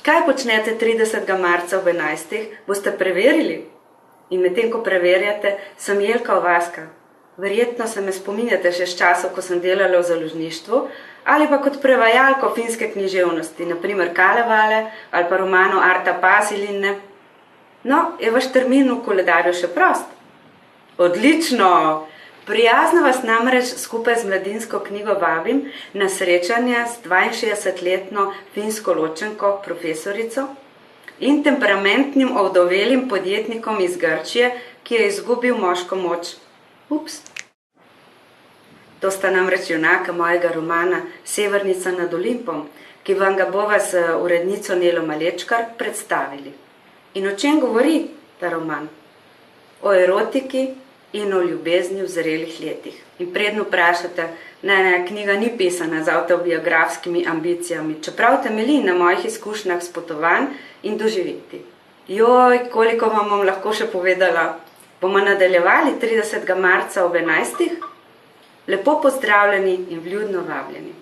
Kaj počnete 30. marca ob 11. Boste preverili? In medtem, ko preverjate, sem Jelka Ovaska. Verjetno se me spominjate še z časov, ko sem delala v založništvu, ali pa kot prevajalko finske književnosti, naprimer Kalevale ali pa romano Arta Pasilinne. No, je vaš termin v koledarju še prost? Odlično! Prijazno vas namreč skupaj z Mladinsko knjigo vabim na srečanje s 62-letno finsko ločenko, profesorico in temperamentnim ovdovelim podjetnikom iz Grčije, ki je izgubil moško moč. Ups! To sta namreč junaka mojega romana Severnica nad Olimpom, ki vam ga bova z urednico Nelo Malečkar predstavili. In o čem govori ta roman? O erotiki in o ljubezni v zrelih letih. In predno vprašate, ne, knjiga ni pisana z avtobiografskimi ambicijami, čeprav temelji na mojih izkušnjah s potovanj in doživeti. Joj, koliko vam bom lahko še povedala. Bomo nadaljevali 30. marca ob 11. Lepo pozdravljeni in vljudno vabljeni.